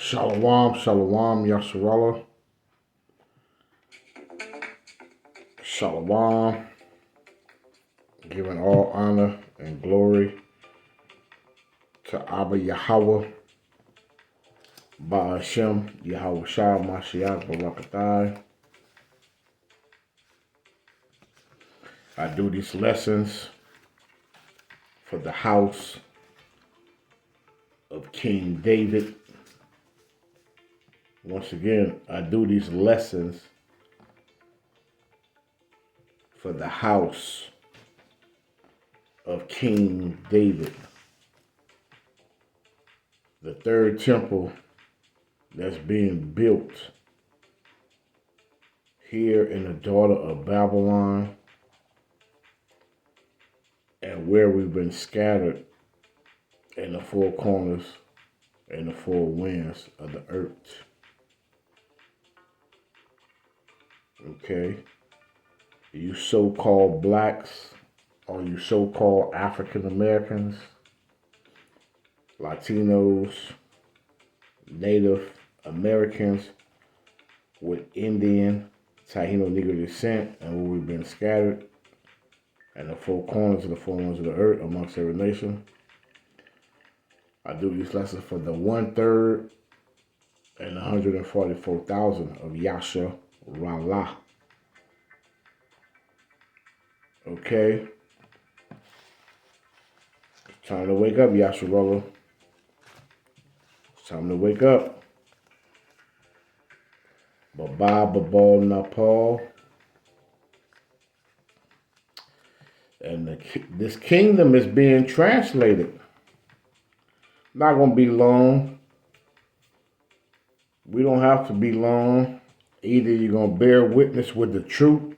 Shalom, shalom, Yasharallah. Shalom. Giving all honor and glory to Abba Yahweh, Ba'ashem, Yahweh Shah, Mashiach, Barakatai. I do these lessons for the house of King David. Once again, I do these lessons for the house of King David. The third temple that's being built here in the daughter of Babylon, and where we've been scattered in the four corners and the four winds of the earth. Okay? You so-called blacks, or you so-called African Americans, Latinos, Native Americans with Indian, Taino Negro descent, and where we've been scattered and the four corners of the four winds of the earth amongst every nation. I do these lessons for the 1/3 and 144,000 of Yasha Rallah. Okay? It's time to wake up, Yasha Rallah. It's time to wake up. Baba Babal Napal. And this kingdom is being translated. Not going to be long. We don't have to be long. Either you're going to bear witness with the truth.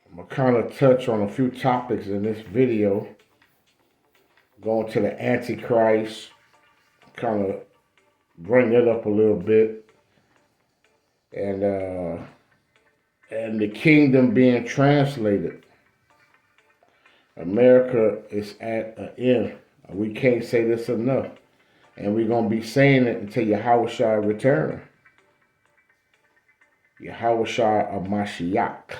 I'm going to kind of touch on a few topics in this video. Going to the Antichrist. Kind of bring it up a little bit. And the kingdom being translated. America is at an end. We can't say this enough. And we're going to be saying it until Yahweh Shah return. Yahweh Shah of Mashiach,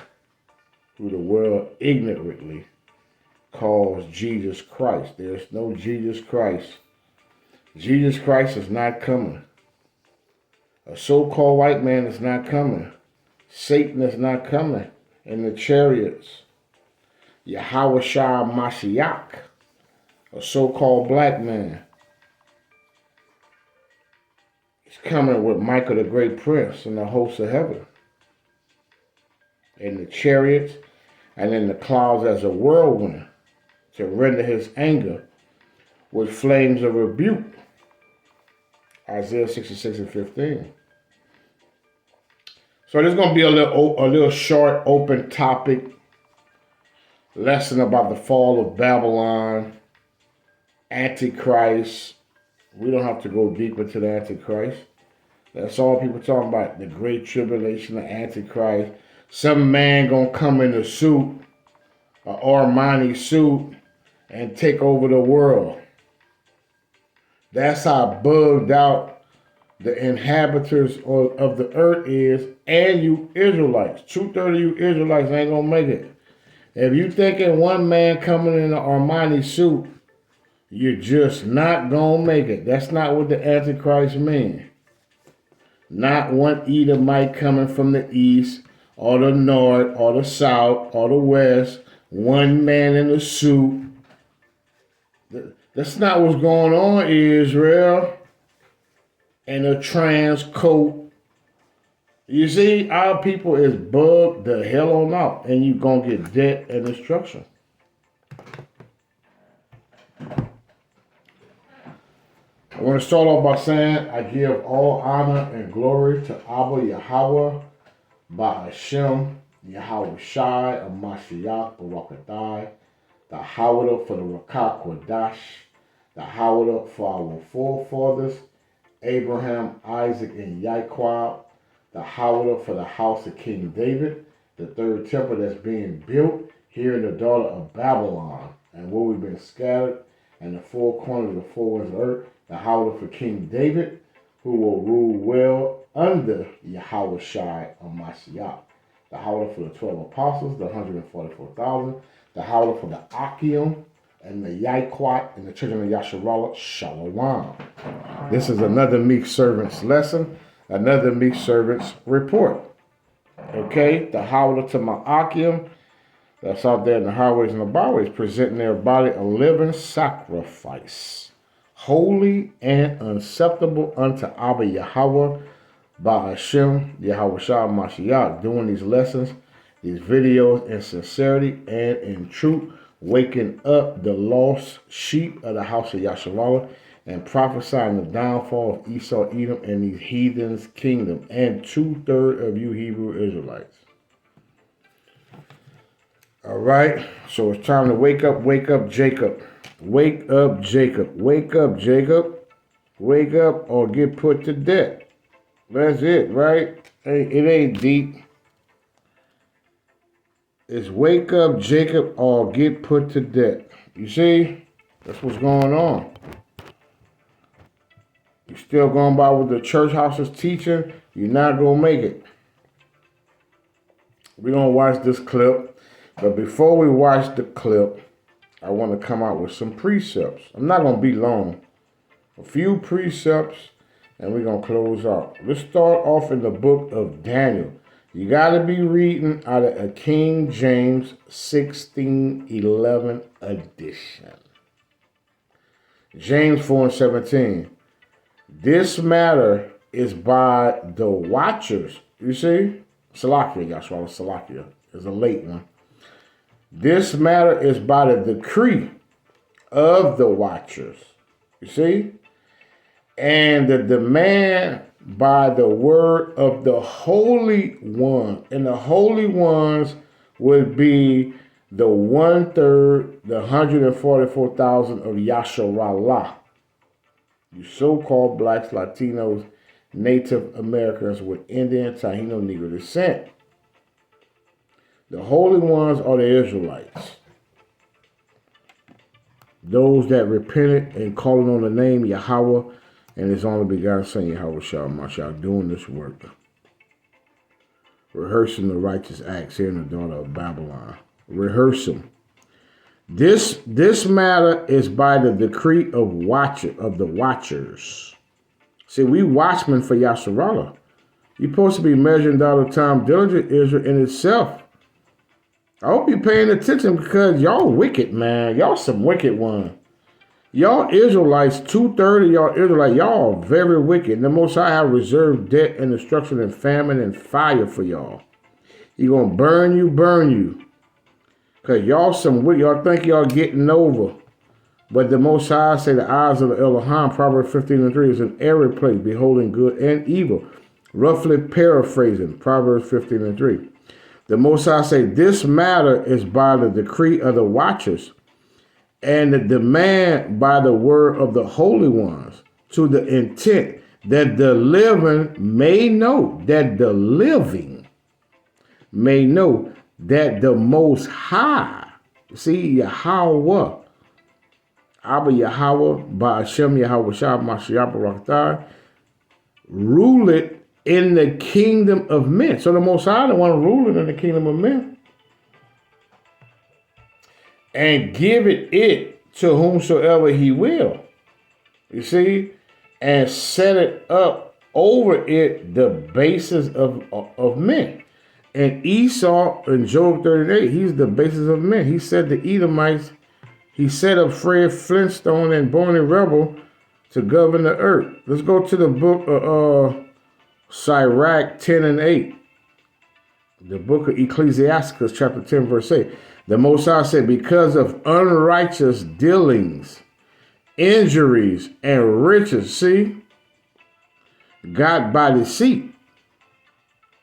who the world ignorantly calls Jesus Christ. There's no Jesus Christ. Jesus Christ is not coming. A so-called white man is not coming. Satan is not coming in the chariots. Yahweh Shah Mashiach, a so-called black man, is coming with Michael the Great Prince and the hosts of heaven. In the chariots and in the clouds as a whirlwind to render his anger with flames of rebuke. Isaiah 66:15. So there's going to be a little short, open topic lesson about the fall of Babylon, Antichrist. We don't have to go deep into the Antichrist. That's all people talking about, the Great Tribulation, the Antichrist. Some man going to come in a suit, an Armani suit, and take over the world. That's how bugged out the inhabitants of the earth is, and you Israelites. 2/3 of you Israelites ain't going to make it. If you thinking one man coming in an Armani suit, you're just not going to make it. That's not what the Antichrist means. Not one Edomite coming from the east, or the north, or the south, or the west. One man in a suit. That's not what's going on, Israel. In a trans coat. You see, our people is bugged the hell on out, and you're going to get debt and destruction. I want to start off by saying I give all honor and glory to Abba Yahweh, Ba'ashem, Yahweh Shai, of Mashiach, Barakatai, the Hawada for the Rakah Kodash, the Hawada for our forefathers, Abraham, Isaac, and Yaquab, the Hawada for the house of King David, the third temple that's being built here in the daughter of Babylon, and where we've been scattered, and the four corners of the four winds of earth, The howler for King David, who will rule well under Yahweh Shai or Mashiach. The howler for the 12 apostles, the 144,000. The howler for the Akim and the Yaikwat and the children of Yasharallah, Shalom. This is another meek servant's lesson, another meek servant's report. Okay, the howler to my Akim, that's out there in the highways and the byways, presenting their body a living sacrifice, holy and acceptable unto Abba Yahweh, by Hashem, Yahweh Shah Mashiach, doing these lessons, these videos in sincerity and in truth, waking up the lost sheep of the house of Yasharallah and prophesying the downfall of Esau, Edom, and these heathens' kingdom, and 2/3 of you Hebrew Israelites. All right, so it's time to wake up, Jacob. Wake up, Jacob. Wake up, Jacob. Wake up or get put to death. That's it, right? Hey, it ain't deep. It's wake up, Jacob, or get put to death. You see? That's what's going on. You're still going by what the church house is teaching, you're not going to make it. We're going to watch this clip. But before we watch the clip, I want to come out with some precepts. I'm not going to be long. A few precepts, and we're going to close out. Let's start off in the book of Daniel. You got to be reading out of a King James 1611 edition. James 4:17. This matter is by the watchers. You see? Salakia, Yashua, Salakia is a late one. This matter is by the decree of the watchers. You see? And the demand by the word of the Holy One. And the Holy Ones would be the 1/3, the 144,000 of Yasharallah. You so-called blacks, Latinos, Native Americans with Indian, Taino, Negro descent. The Holy Ones are the Israelites. Those that repented and calling on the name Yahweh and His only begotten Son, Yahweh Shah Mashiach, doing this work. Rehearsing the righteous acts here in the daughter of Babylon. Rehearse them. This matter is by the decree of the watchers. See, we watchmen for Yasharallah. You're supposed to be measuring dollar time diligent Israel in itself. I hope you're paying attention because y'all wicked, man. Y'all some wicked one. Y'all Israelites, 2/3 of y'all Israelites, y'all are very wicked. The Most High have reserved death and destruction and famine and fire for y'all. He gonna burn you. Because y'all some wicked. Y'all think y'all getting over. But the Most High say the eyes of the Elohim, Proverbs 15:3, is in every place, beholding good and evil. Roughly paraphrasing, Proverbs 15:3. The Most High say this matter is by the decree of the watchers and the demand by the word of the holy ones, to the intent that the living may know, that the living may know that the Most High, see, Yahweh, Abba Yahweh, by Hashem Yahweh Shah Mashiach Barakatah, rule it in the kingdom of men. So the Most High, the one ruling in the kingdom of men, and give it to whomsoever He will. You see, and set it up over it the basis of men. And Esau in Job 38, he's the basis of men. He said the Edomites, he set up Fred Flintstone and Bonnie Rebel to govern the earth. Let's go to the book of Sirach 10:8. The book of Ecclesiasticus chapter 10 verse 8. The Most High said, because of unrighteous dealings, injuries, and riches, see, got by deceit,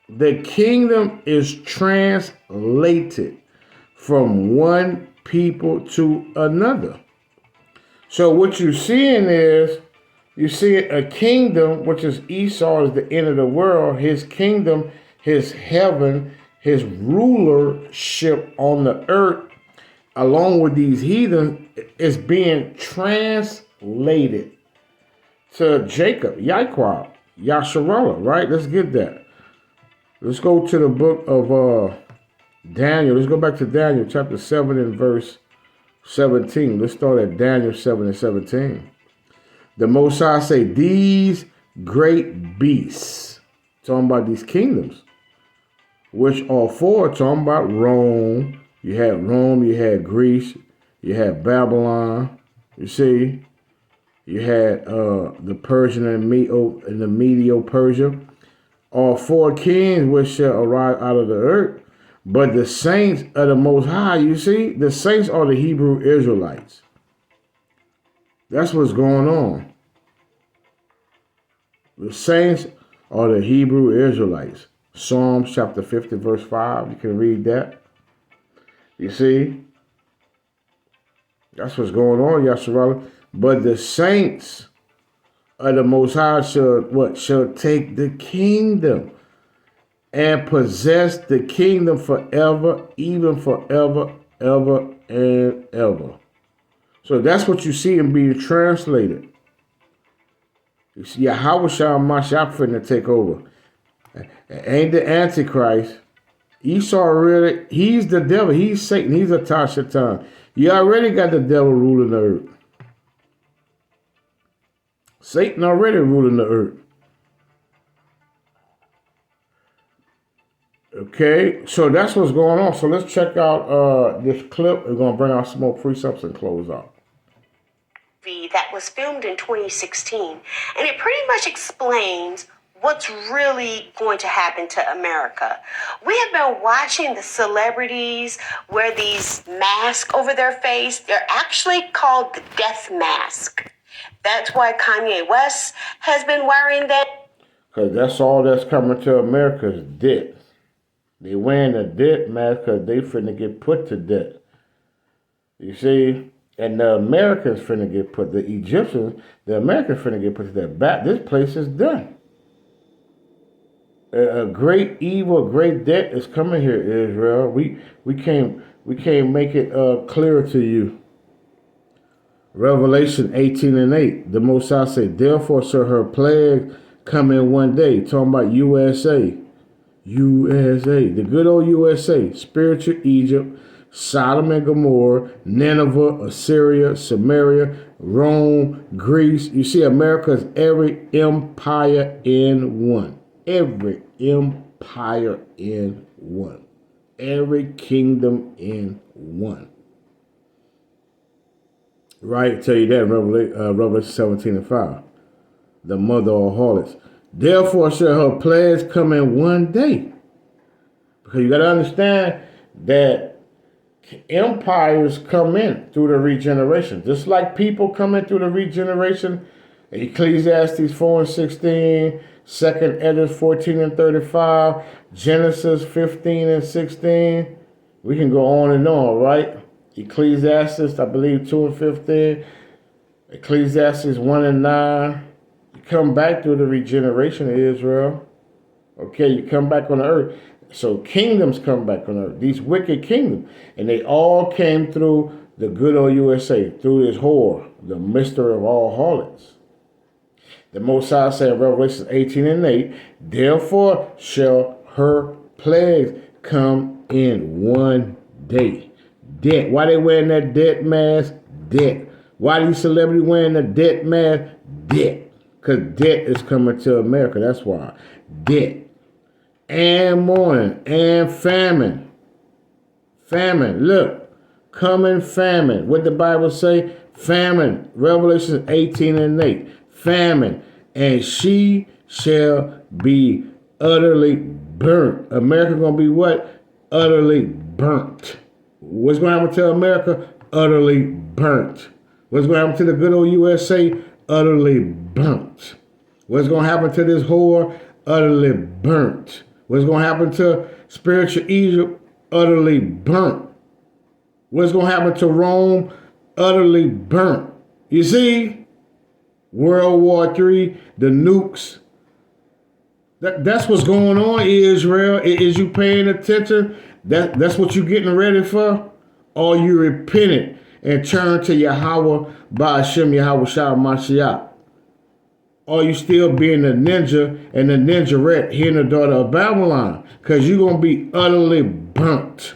the kingdom is translated from one people to another. So what you're seeing is, you see a kingdom, which is Esau, is the end of the world. His kingdom, his heaven, his rulership on the earth, along with these heathens, is being translated to Jacob, Yahweh, Yasharallah, right? Let's get that. Let's go to the book of Daniel. Let's go back to Daniel chapter 7 and verse 17. Let's start at Daniel 7 and 17. The Most High say, these great beasts, talking about these kingdoms, which are four, talking about Rome. You had Greece, you had Babylon, you see, you had the Persian and the Medo-Persia. All four kings which shall arise out of the earth. But the saints of the Most High, you see, the saints are the Hebrew Israelites. That's what's going on. The saints are the Hebrew Israelites. Psalms chapter 50, verse 5. You can read that. You see? That's what's going on, Yasharallah. But the saints of the Most High shall take the kingdom and possess the kingdom forever, even forever, ever, and ever. So that's what you see in being translated. You see, Yahweh Shah Mashiach finna take over. Ain't the Antichrist. Esau really, he's the devil. He's Satan. He's a Tashatan. You already got the devil ruling the earth. Satan already ruling the earth. Okay, so that's what's going on. So let's check out this clip. We're going to bring out some more precepts and close out. That was filmed in 2016, and it pretty much explains what's really going to happen to America. We have been watching the celebrities wear these masks over their face. They're actually called the death mask. That's why Kanye West has been wearing them. Because that's all that's coming to America is death. They wearing a death mask because they finna get put to death. You see? And the Americans finna get put, the Egyptians, the Americans finna get put to death. Back, this place is done. A great evil, a great debt is coming here, Israel. We can't make it clearer to you. Revelation 18 and 8. The Most High said, therefore shall her plague come in one day. Talking about USA. USA. The good old USA. Spiritual Egypt. Sodom and Gomorrah. Nineveh. Assyria. Samaria. Rome. Greece. You see, America is every empire in one. Every empire in one. Every kingdom in one. Right, tell you that in Revelation 17 and 5. The mother of harlots. Therefore shall her plagues come in one day. Because you got to understand that empires come in through the regeneration. Just like people come in through the regeneration. Ecclesiastes 4 and 16. 2nd Edges 14 and 35. Genesis 15 and 16. We can go on and on, right? Ecclesiastes, I believe, 2 and 15. Ecclesiastes 1 and 9. You come back through the regeneration of Israel. Okay, you come back on the earth. So kingdoms come back on earth. These wicked kingdoms. And they all came through the good old USA, through this whore, the mister of all harlots. The Most High said in Revelation 18 and 8, therefore shall her plagues come in one day. Debt. Why they wearing that debt mask? Debt. Why these celebrities wearing the debt mask? Debt. Because debt is coming to America. That's why. Debt. And mourning. And famine. Famine. Look. Coming famine. What the Bible say? Famine. Revelation 18 and 8. Famine. And she shall be utterly burnt. America going to be what? Utterly burnt. What's going to happen to America? Utterly burnt. What's going to happen to the good old USA? Utterly burnt. What's going to happen to this whore? Utterly burnt. What's going to happen to spiritual Egypt? Utterly burnt. What's going to happen to Rome? Utterly burnt. You see? World War III, the nukes. That's what's going on, Israel. Is you paying attention? That's what you getting ready for? Or you repented and turn to Yahweh by Hashem Yahweh Shah Mashiach? or you still being the ninja and the ninjarette here in the daughter of Babylon? Because you're going to be utterly burnt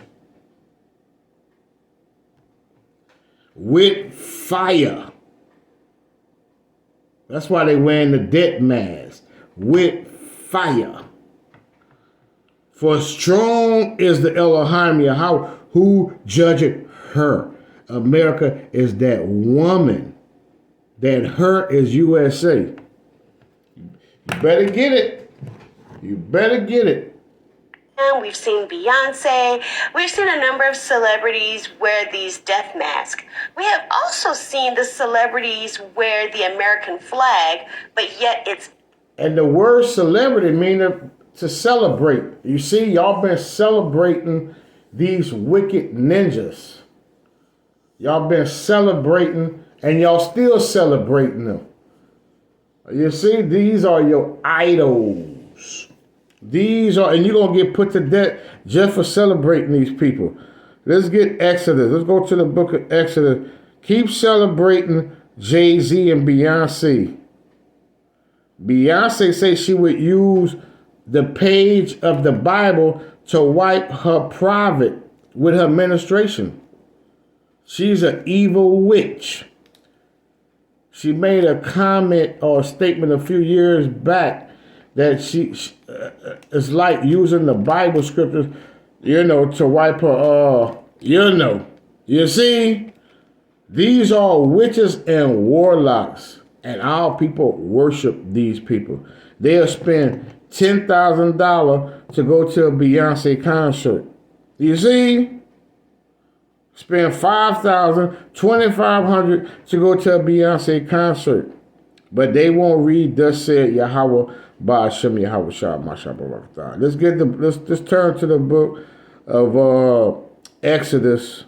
with fire. That's why they wearing the death mask. With fire. For strong is the Elohim Yahweh, who judgeth her. America is that woman. That her is USA. You better get it. You better get it. We've seen Beyonce. We've seen a number of celebrities wear these death masks. We have also seen the celebrities wear the American flag, but yet it's... And the word celebrity means to celebrate. You see, y'all been celebrating these wicked ninjas. Y'all been celebrating, and y'all still celebrating them. You see, these are your idols. These are, and you're going to get put to death just for celebrating these people. Let's get Exodus. Let's go to the book of Exodus. Keep celebrating Jay-Z and Beyonce. Beyonce said she would use the page of the Bible to wipe her private with her ministration. She's an evil witch. She made a comment or a statement a few years back that she it's like using the Bible scriptures, to wipe her, You see, these are witches and warlocks, and our people worship these people. They'll spend $10,000 to go to a Beyonce concert. You see? Spend $5,000, $2,500 to go to a Beyonce concert. But they won't read thus said Yahweh Ba'ashem Yahweh Shah Mashabah. Let's turn to the book of Exodus.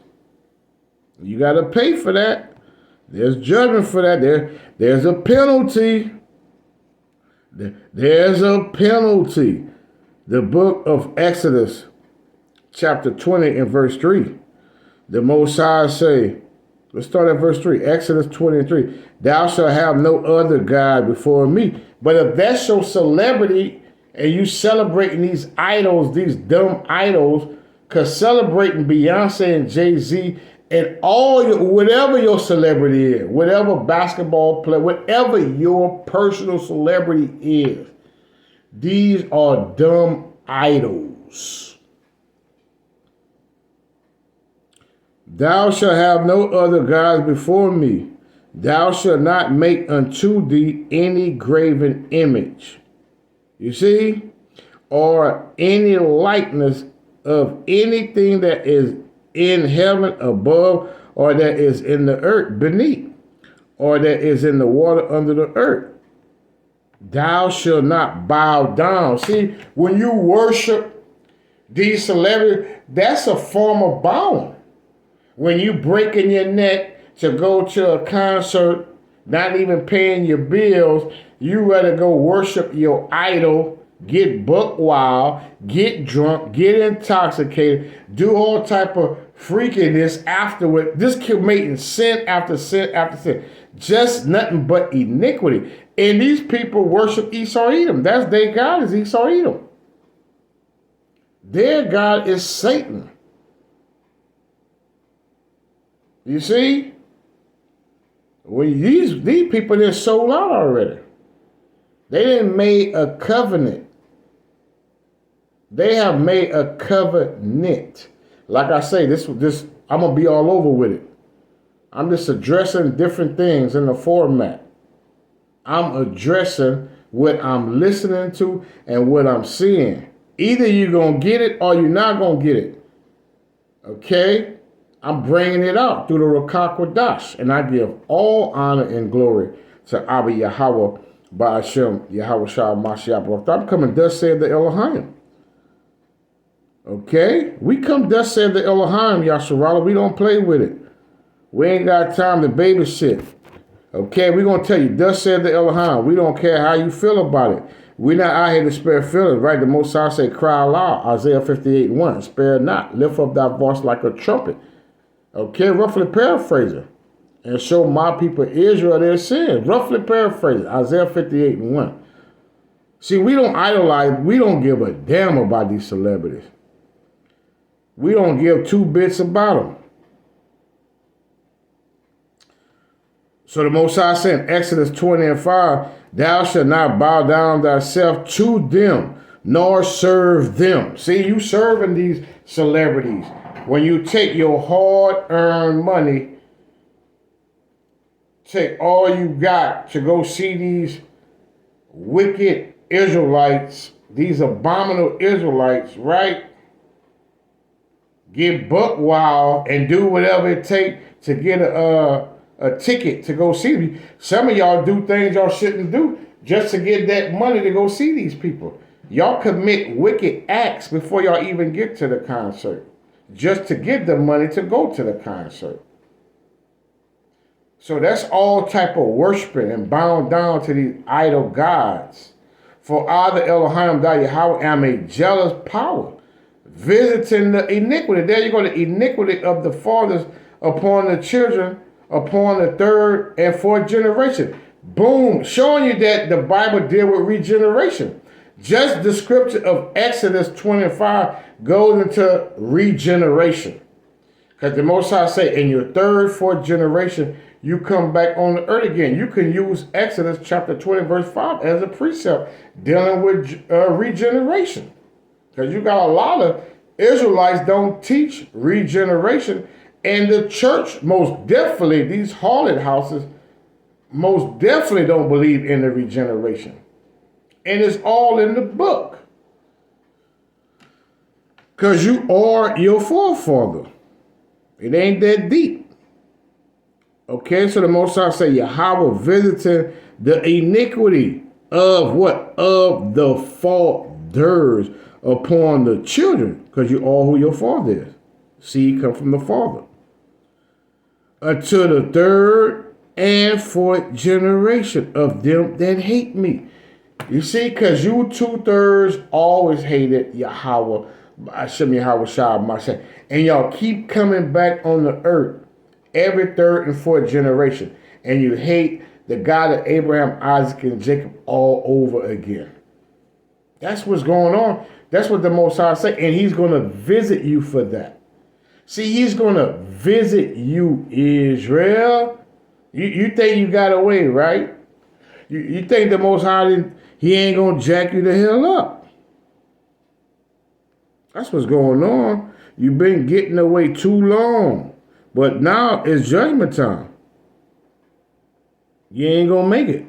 You gotta pay for that. There's judgment for that. There's a penalty. There's a penalty. The book of Exodus, chapter 20 and verse 3. The Most High say, let's start at verse 3. Exodus 23. Thou shalt have no other God before me. But if that's your celebrity and you celebrating these idols, these dumb idols, because celebrating Beyonce and Jay-Z and whatever your celebrity is, whatever basketball player, whatever your personal celebrity is, these are dumb idols. Thou shalt have no other gods before me. Thou shalt not make unto thee any graven image. You see? Or any likeness of anything that is in heaven above, or that is in the earth beneath, or that is in the water under the earth. Thou shalt not bow down. See, when you worship these celebrities, that's a form of bowing. When you breaking your neck to go to a concert, not even paying your bills, you rather go worship your idol, get buck wild, get drunk, get intoxicated, do all type of freakiness afterward. This committing sin after sin after sin. Just nothing but iniquity. And these people worship Esau Edom. That's their God is Esau Edom. Their God is Satan. You see? When these people didn't sold out already. They didn't made a covenant. They have made a covenant. Like I say, this I'm gonna be all over with it. I'm just addressing different things in the format. I'm addressing what I'm listening to and what I'm seeing. Either you're gonna get it or you're not gonna get it. Okay? I'm bringing it out through the Rakakwadash, and I give all honor and glory to Abba Yahweh Ba'ashem Yahweh Shah Mashiach. I'm coming, thus said the Elohim. Okay? We come, thus said the Elohim, Yasharala. We don't play with it. We ain't got time to babysit. Okay? We're going to tell you, thus said the Elohim. We don't care how you feel about it. We're not out here to spare feelings, right? The Most High say, cry aloud, Isaiah 58:1. Spare not, lift up thy voice like a trumpet. Okay, roughly paraphrasing. and show my people Israel their sins. Roughly paraphrased, Isaiah 58:1. See, we don't idolize, we don't give a damn about these celebrities. We don't give two bits about them. So the Most High said in Exodus 20:5, thou shalt not bow down thyself to them, nor serve them. See, you serving these celebrities. When you take your hard-earned money, take all you got to go see these wicked Israelites, these abominable Israelites, right? Get buck wild and do whatever it takes to get a ticket to go see them. Some of y'all do things y'all shouldn't do just to get that money to go see these people. Y'all commit wicked acts before y'all even get to the concert, just to get the money to go to the concert. So that's all type of worshiping and bowing down to these idol gods. For I, the Elohim, thy Yahweh, am a jealous power, visiting the iniquity. There you go, the iniquity of the fathers upon the children, upon the third and fourth generation. Boom, showing you that the Bible deals with regeneration. Just the scripture of Exodus 25 goes into regeneration. Because the Most High say, in your third, fourth generation, you come back on the earth again. You can use Exodus chapter 20, verse 5 as a precept dealing with regeneration. Because you got a lot of Israelites don't teach regeneration. And the church, most definitely, these harlot houses, most definitely don't believe in the regeneration. And it's all in the book. Because you are your forefather. It ain't that deep. Okay, so the Most High say, Yahweh visiting the iniquity of what? Of the fathers upon the children. Because you are who your father is. Seed come from the father. Until the third and fourth generation of them that hate me. You see, because you 2/3 always hated Yahweh, Hashem Yahweh Shah Mashiach, and y'all keep coming back on the earth every third and fourth generation, and you hate the God of Abraham, Isaac, and Jacob all over again. That's what's going on. That's what the Most High say, and He's going to visit you for that. See, He's going to visit you, Israel. You think you got away, right? You think the Most High He ain't going to jack you the hell up. That's what's going on. You've been getting away too long. But now it's judgment time. You ain't going to make it.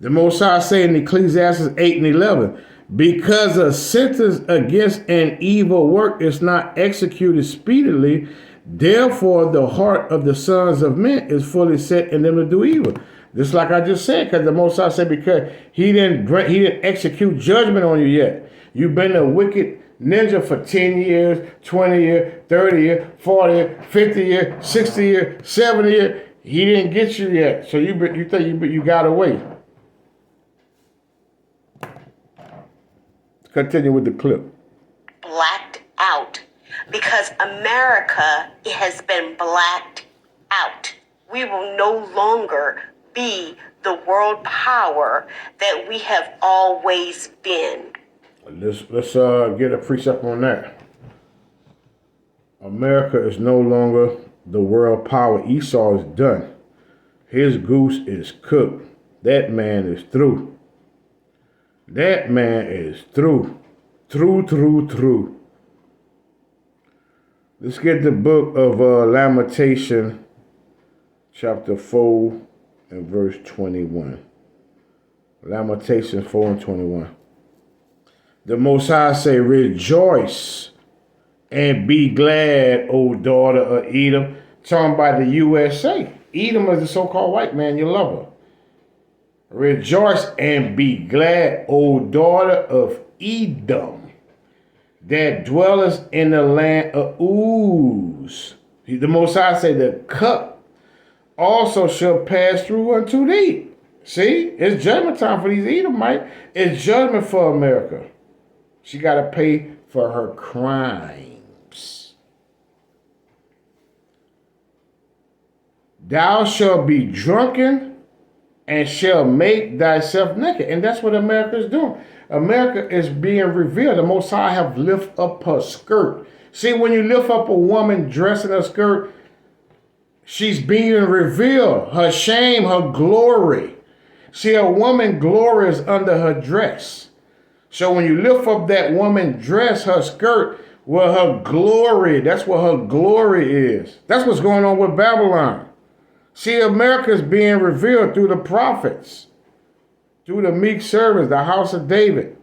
The Most High say in Ecclesiastes 8:11, because a sentence against an evil work is not executed speedily, therefore the heart of the sons of men is fully set in them to do evil. Just like I just said, because the Most High said, because he didn't execute judgment on you yet. You've been a wicked ninja for 10 years, 20 years, 30 years, 40 years, 50 years, 60 years, 70 years. He didn't get you yet. So you think you got away. Continue with the clip. Blacked out. Because America has been blacked out. We will no longer be the world power that we have always been. Let's get a precept on that. America is no longer the world power. Esau is done. His goose is cooked. That man is through. That man is through. Through. Let's get the book of Lamentation, chapter 4 and verse 21. Lamentation 4 and 21. The Most High say, rejoice and be glad, O daughter of Edom. Talking about the USA. Edom is the so-called white man, your lover. Rejoice and be glad, O daughter of Edom, that dwelleth in the land of Uz. The Most High say, the cup also shall pass through unto thee. See, it's judgment time for these Edomites. It's judgment for America. She got to pay for her crimes. Thou shalt be drunken and shall make thyself naked. And that's what America is doing. America is being revealed. The Most High have lift up her skirt. See, when you lift up a woman dressed in a skirt, she's being revealed. Her shame, her glory. See, a woman's glory is under her dress. So when you lift up that woman's dress, her skirt, well, her glory, that's what her glory is. That's what's going on with Babylon. See, America is being revealed through the prophets, through the meek servants, the house of David.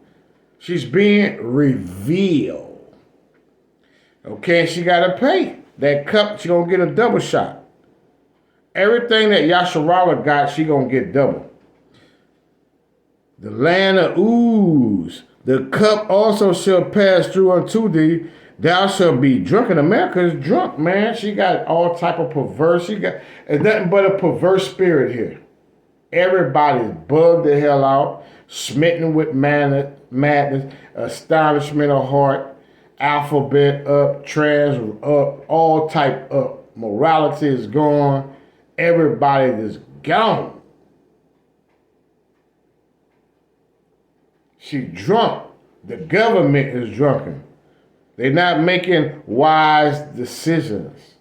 She's being revealed. Okay, she got to pay. That cup, she going to get a double shot. Everything that Yasharallah got, she going to get double. The land of Uz, the cup also shall pass through unto thee. Thou shalt be drunk. And America is drunk, man. She got all type of perverse. It's nothing but a perverse spirit here. Everybody's bugged the hell out, smitten with madness, astonishment of heart, alphabet up, trans up, all type up. Morality is gone. Everybody is gone. She drunk. The government is drunken. They're not making wise decisions.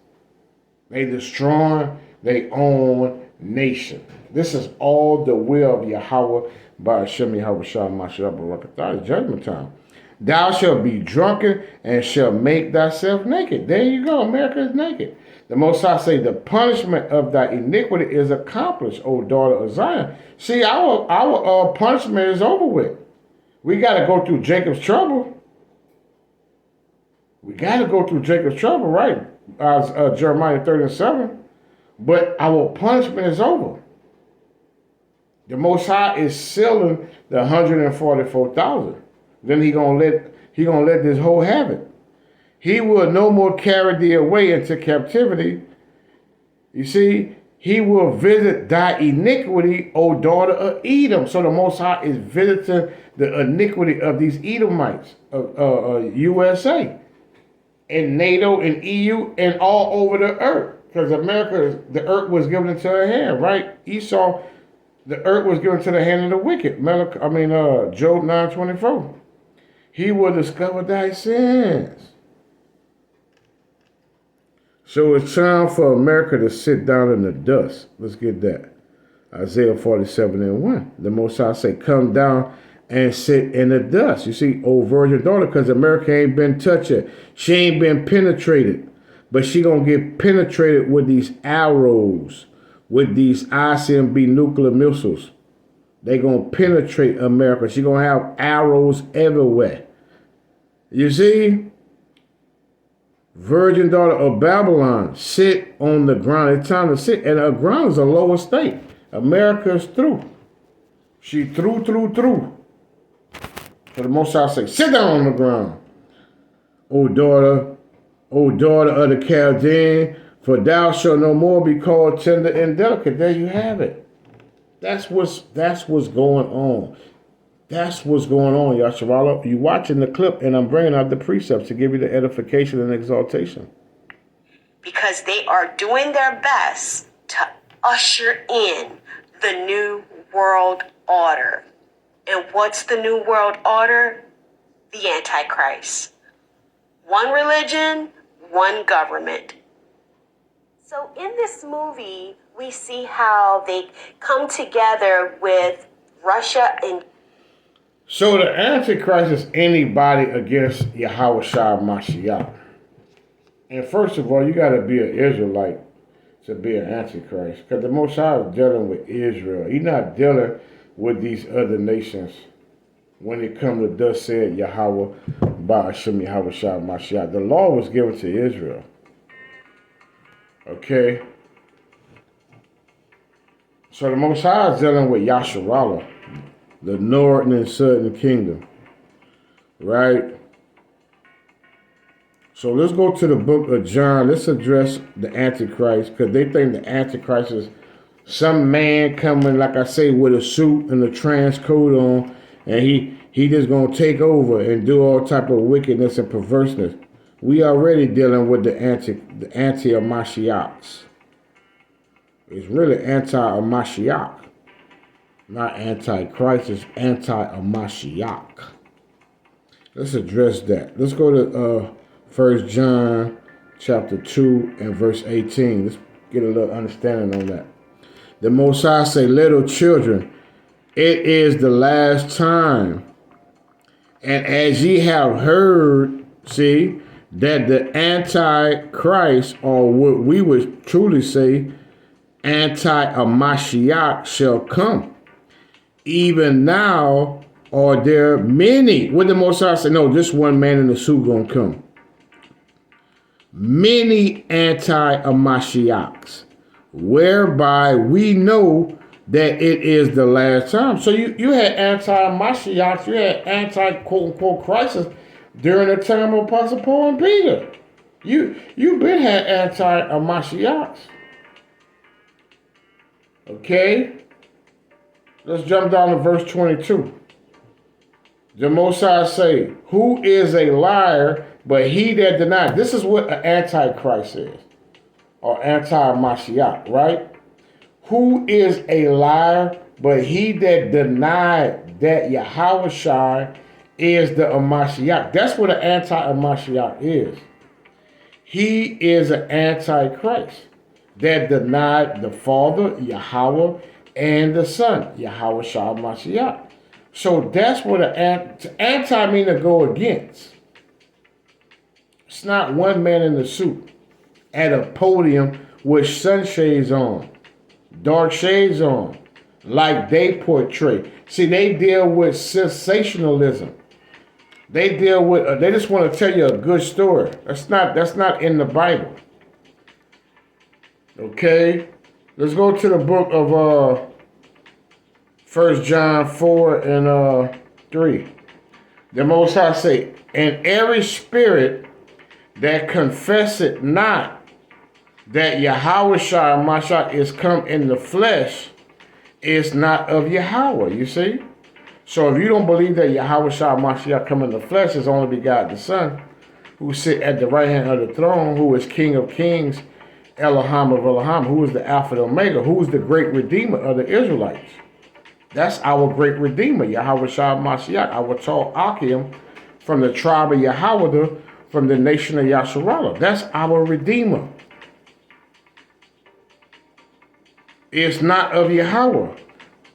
They destroying their own nation. This is all the will of Yahweh by Hashem Yahweh Shah Mashiach Barakatah. It's judgment time. Thou shalt be drunken and shalt make thyself naked. There you go. America is naked. The Most High say the punishment of thy iniquity is accomplished, O daughter of Zion. See, our punishment is over with. We got to go through Jacob's trouble. We got to go through Jacob's trouble, right? Jeremiah 37. But our punishment is over. The Most High is sealing the 144,000. Then he gonna let this whole have it. He will no more carry thee away into captivity. You see, he will visit thy iniquity, O daughter of Edom. So the Most High is visiting the iniquity of these Edomites of USA and NATO and EU and all over the earth. Because America, the earth was given into her hand, right? Esau, the earth was given to the hand of the wicked. Job 9:24. He will discover thy sins. So it's time for America to sit down in the dust. Let's get that. Isaiah 47:1. The Most High say, come down and sit in the dust. You see, O virgin daughter, because America ain't been touched yet. She ain't been penetrated. But she going to get penetrated with these arrows, with these ICBM nuclear missiles. They going to penetrate America. She going to have arrows everywhere. You see? Virgin daughter of Babylon, sit on the ground. It's time to sit. And the ground is a lower state. America is through. She through. So the Most High say, sit down on the ground. O daughter of the Chaldean, for thou shalt no more be called tender and delicate. There you have it. That's what's going on. That's what's going on, Yasharallah. You're watching the clip, and I'm bringing out the precepts to give you the edification and exaltation. Because they are doing their best to usher in the new world order. And what's the new world order? The Antichrist. One religion, one government. So in this movie, we see how they come together with Russia and... So the Antichrist is anybody against Yahweh Shah Mashiach. And first of all, you got to be an Israelite to be an Antichrist. Because the Most High is dealing with Israel. He's not dealing with these other nations. When it comes to thus said Yahweh, Ba'ashem Yahweh Shah Mashiach. The law was given to Israel. Okay? So the Most High is dealing with Yasharallah, the northern and southern kingdom. Right? So let's go to the book of John. Let's address the Antichrist, because they think the Antichrist is some man coming, like I say, with a suit and a trans coat on, and he just gonna take over and do all type of wickedness and perverseness. We already dealing with the anti-Mashiachs. It's really anti-Mashiach. Not antichrist, it's anti-Mashiach. Let's address that. Let's go to 1 John chapter 2 and verse 18. Let's get a little understanding on that. The Most High say, little children, it is the last time. And as ye have heard, see, that the Antichrist, or what we would truly say, anti-Mashiach shall come. Even now are there many. What the Most High say? No, just one man in the suit gonna come. Many anti-Mashiachs, whereby we know that it is the last time. So you had anti-Mashiachs, you had anti-quote-unquote crisis during the time of Apostle Paul and Peter. You been had anti-Mashiachs. Okay? Let's jump down to verse 22. The Most High say, who is a liar but he that denied? This is what an antichrist is, or anti-Mashiach, right? Who is a liar but he that denied that Yahushua is the Mashiach? That's what an anti-Mashiach is. He is an antichrist that denied the Father, Yahweh, and the Son, Yahushua Mashiach. So that's what an anti mean to go against. It's not one man in the suit at a podium with sunshades on, dark shades on, like they portray. See, they deal with sensationalism. They deal with. They just want to tell you a good story. That's not in the Bible. Okay, let's go to the book of 1 John 4 and 3. The Most High say, and every spirit that confesseth not that Yahushua Mashiach is come in the flesh is not of Yahweh, you see? So if you don't believe that Yahushua Mashiach come in the flesh, is only begotten Son, who sit at the right hand of the throne, who is King of Kings, Elohim of Elohim, who is the Alpha and Omega, who is the great Redeemer of the Israelites. That's our great Redeemer, Yahushua Mashiach, our tall Akim, from the tribe of Yahweh, from the nation of Yasharallah. That's our Redeemer. It's not of Yahweh.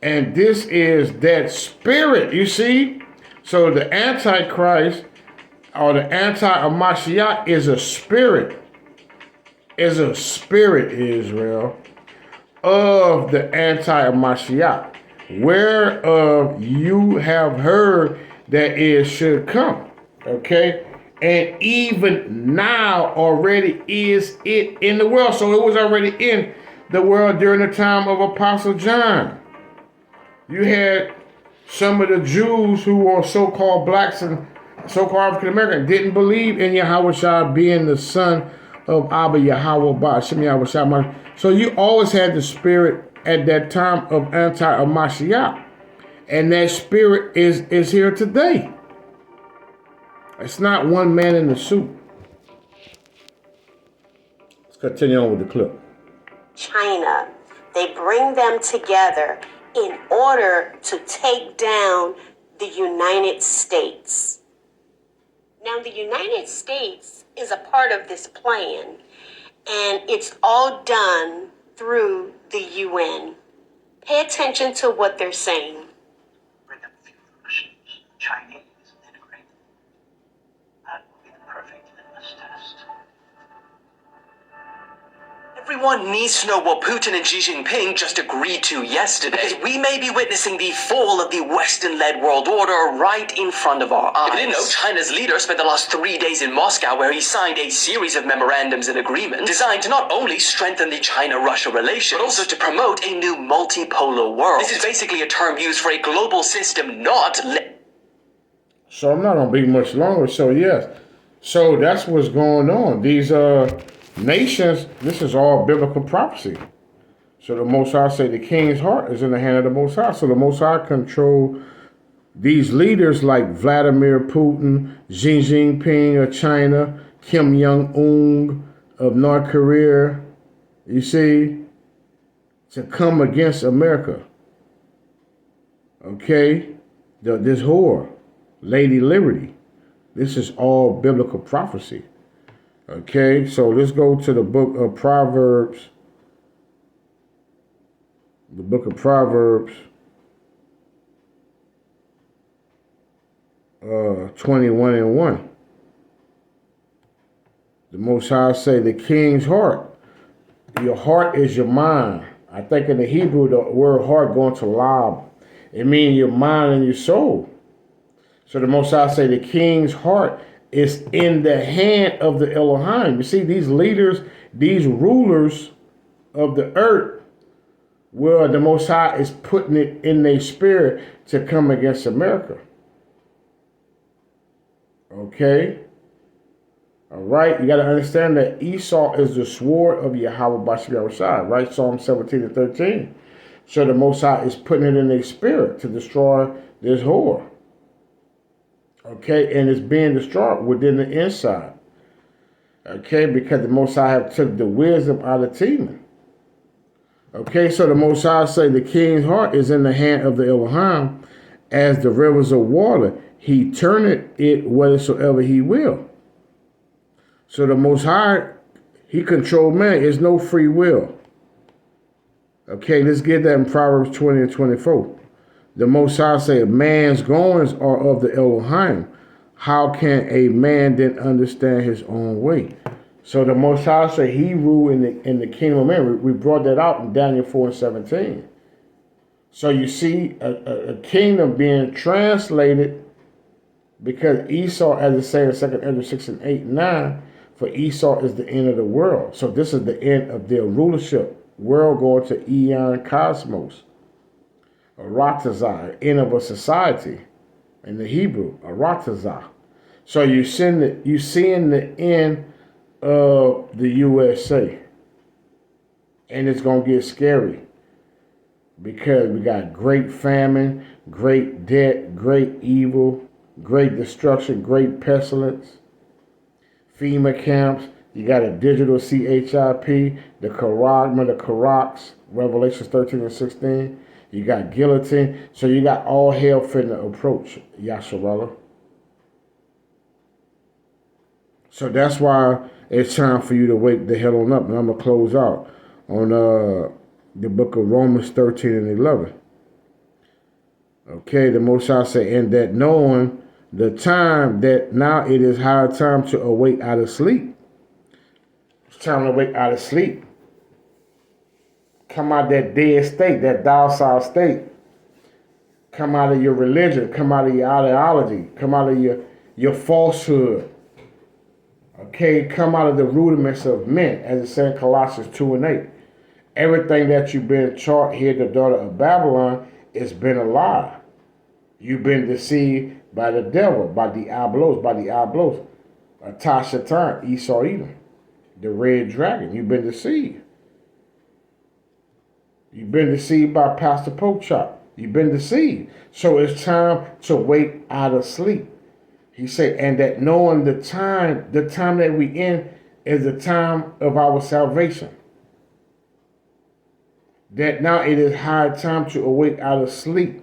And this is that spirit, you see? So the Antichrist, or the anti-Mashiach, is a spirit. Is a spirit, Israel, of the anti-Mashiach, whereof you have heard that it should come. Okay? And even now already is it in the world. So it was already in the world during the time of Apostle John. You had some of the Jews who were so-called blacks and so-called African American didn't believe in Yahushua being the son of Abba Yahweh Ba'Shem Yahushua. So you always had the spirit at that time of anti-Mashiach. And that spirit is here today. It's not one man in the suit. Let's continue on with the clip. China, they bring them together in order to take down the United States. Now, the United States is a part of this plan, and it's all done through the UN. Pay attention to what they're saying. Bring up a few of the Russians, Chinese, and integrate them. That will be the perfect litmus test. Everyone needs to know what Putin and Xi Jinping just agreed to yesterday. Because we may be witnessing the fall of the Western-led world order right in front of our eyes. If you didn't know, China's leader spent the last 3 days in Moscow, where he signed a series of memorandums and agreements designed to not only strengthen the China-Russia relations, but also to promote a new multipolar world. This is basically a term used for a global system not... So I'm not going to be much longer. So yes. So that's what's going on. These nations, this is all biblical prophecy. So the Most High say the king's heart is in the hand of the Most High. So the Most High control these leaders like Vladimir Putin, Xi Jinping of China, Kim Jong-un of North Korea. You see, to come against America. Okay? This whore, Lady Liberty. This is all biblical prophecy. Okay? So let's go to the book of Proverbs. The book of Proverbs 21:1. The Most High say, the king's heart. Your heart is your mind. I think in the Hebrew, the word heart going to lab. It means your mind and your soul. So the Most High say the king's heart is in the hand of the Elohim. You see, these leaders, these rulers of the earth, well, the Most High is putting it in their spirit to come against America. Okay? All right? You got to understand that Esau is the sword of Yahweh Bashir, right? Psalm 17:13. So the Most High is putting it in their spirit to destroy this whore. Okay? And it's being destroyed within the inside. Okay? Because the Most High have took the wisdom out of Teman. Okay, so the Most High say the king's heart is in the hand of the Elohim as the rivers of water. He turneth it whithersoever he will. So the Most High, he controls man. There's no free will. Okay, let's get that in Proverbs 20:24. The Most High say, man's goings are of the Elohim. How can a man then understand his own way? So the Most High say he rule in the kingdom of man. We brought that out in Daniel 4:17. So you see a kingdom being translated because Esau, as it says in 2 Ezra 6:8-9, for Esau is the end of the world. So this is the end of their rulership. World going to Eon Cosmos. Aratazah, end of a society in the Hebrew, Aratazah. So you seeing the end of the USA. And it's going to get scary because we got great famine, great debt, great evil, great destruction, great pestilence, FEMA camps. You got a digital CHIP, the Karagma, the Karaks, Revelations 13:16. You got guillotine. So you got all hell finna approach Yasharallah. So that's why it's time for you to wake the hell on up. And I'm going to close out on the book of Romans 13:11. Okay, the Most High say, and that knowing the time that now it is high time to awake out of sleep. It's time to wake out of sleep. Come out that dead state, that docile state. Come out of your religion. Come out of your ideology. Come out of your falsehood. Okay, come out of the rudiments of men, as it says in Colossians 2:8. Everything that you've been taught here, the daughter of Babylon, it's been a lie. You've been deceived by the devil, by the Diablos, Atashatan, Esau Edom, the red dragon. You've been deceived. You've been deceived by Pastor Pochop. You've been deceived. So it's time to wake out of sleep. He said, and that knowing the time that we in is the time of our salvation. That now it is high time to awake out of sleep.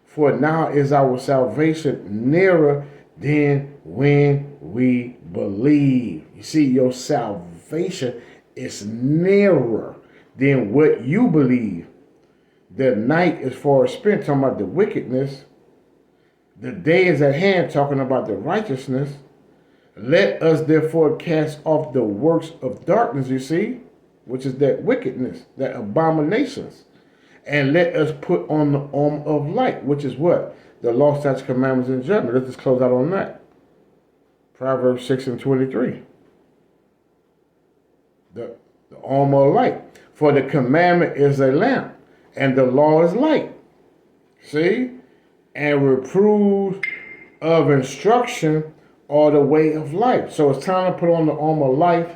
For now is our salvation nearer than when we believe. You see, your salvation is nearer than what you believe. The night is far spent, talking about the wickedness. The day is at hand, talking about the righteousness. Let us therefore cast off the works of darkness, you see, which is that wickedness, that abominations. And let us put on the armor of light, which is what? The law, statutes, commandments, and judgment. Let's just close out on that. Proverbs 6:23. The armor of light. For the commandment is a lamp, and the law is light. See? And reproof of instruction are the way of life. So it's time to put on the armor of life.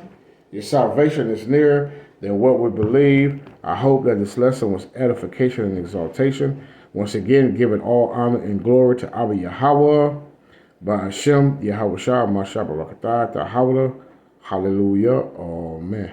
Your salvation is nearer than what we believe. I hope that this lesson was edification and exaltation. Once again, giving all honor and glory to our Yahweh, by Hashem, Yahweh Shah, Mashah Barakatah, Tahawlah. Hallelujah. Amen.